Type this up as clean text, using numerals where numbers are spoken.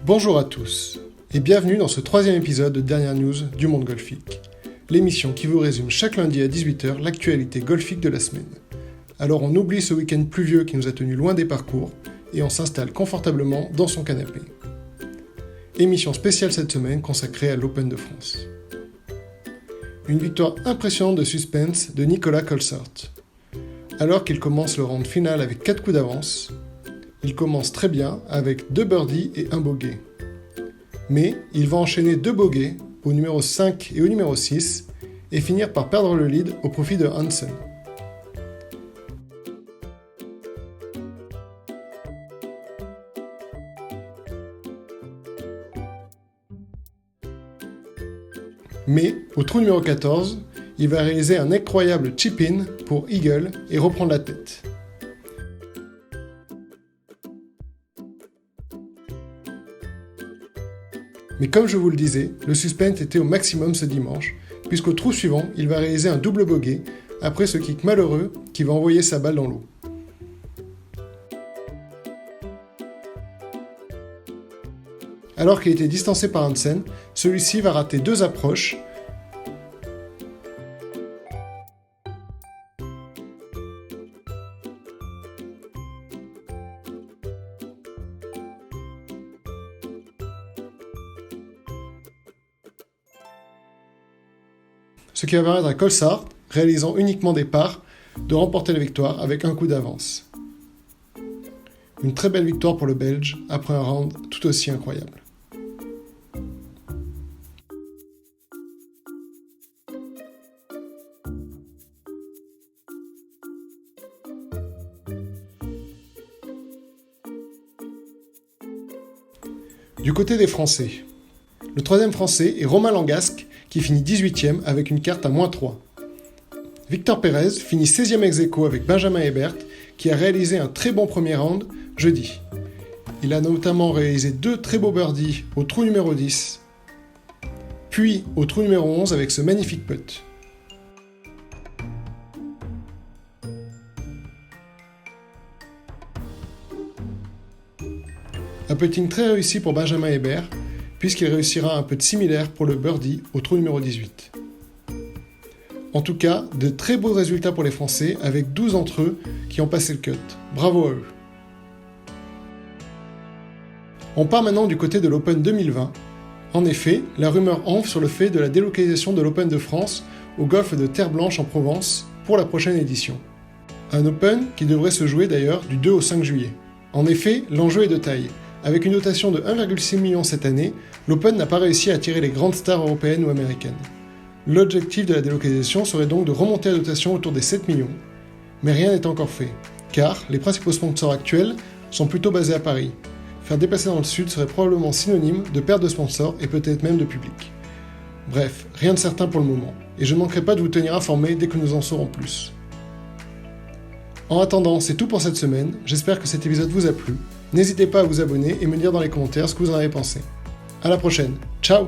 Bonjour à tous, et bienvenue dans ce troisième épisode de Dernières News du Monde Golfique, l'émission qui vous résume chaque lundi à 18h l'actualité golfique de la semaine. Alors on oublie ce week-end pluvieux qui nous a tenus loin des parcours, et on s'installe confortablement dans son canapé. Émission spéciale cette semaine consacrée à l'Open de France. Une victoire impressionnante de suspense de Nicolas Colsaert. Alors qu'il commence le round final avec 4 coups d'avance, il commence très bien avec 2 birdies et 1 bogey. Mais il va enchaîner 2 bogeys au numéro 5 et au numéro 6 et finir par perdre le lead au profit de Hansen. Mais, au trou numéro 14, il va réaliser un incroyable chip-in pour Eagle et reprendre la tête. Mais comme je vous le disais, le suspense était au maximum ce dimanche, puisqu'au trou suivant, il va réaliser un double bogey, après ce kick malheureux qui va envoyer sa balle dans l'eau. Alors qu'il était distancé par Hansen, celui-ci va rater 2 approches, ce qui va permettre à Colsaert, réalisant uniquement des parts, de remporter la victoire avec un coup d'avance. Une très belle victoire pour le Belge après un round tout aussi incroyable. Du côté des Français, le troisième Français est Romain Langasque, qui finit 18ème avec une carte à -3. Victor Pérez finit 16ème ex-aequo avec Benjamin Hebert, qui a réalisé un très bon premier round jeudi. Il a notamment réalisé 2 très beaux birdies au trou numéro 10, puis au trou numéro 11 avec ce magnifique putt. Un putting très réussi pour Benjamin Hebert, puisqu'il réussira un putt similaire pour le birdie au trou numéro 18. En tout cas, de très beaux résultats pour les Français, avec 12 d'entre eux qui ont passé le cut. Bravo à eux. On part maintenant du côté de l'Open 2020. En effet, la rumeur enfle sur le fait de la délocalisation de l'Open de France au golfe de Terre-Blanche en Provence pour la prochaine édition. Un Open qui devrait se jouer d'ailleurs du 2 au 5 juillet. En effet, l'enjeu est de taille. Avec une dotation de 1,6 million cette année, l'Open n'a pas réussi à attirer les grandes stars européennes ou américaines. L'objectif de la délocalisation serait donc de remonter la dotation autour des 7 millions. Mais rien n'est encore fait, car les principaux sponsors actuels sont plutôt basés à Paris. Faire dépasser dans le sud serait probablement synonyme de perte de sponsors et peut-être même de public. Bref, rien de certain pour le moment, et je ne manquerai pas de vous tenir informé dès que nous en saurons plus. En attendant, c'est tout pour cette semaine, j'espère que cet épisode vous a plu. N'hésitez pas à vous abonner et me dire dans les commentaires ce que vous en avez pensé. À la prochaine, ciao!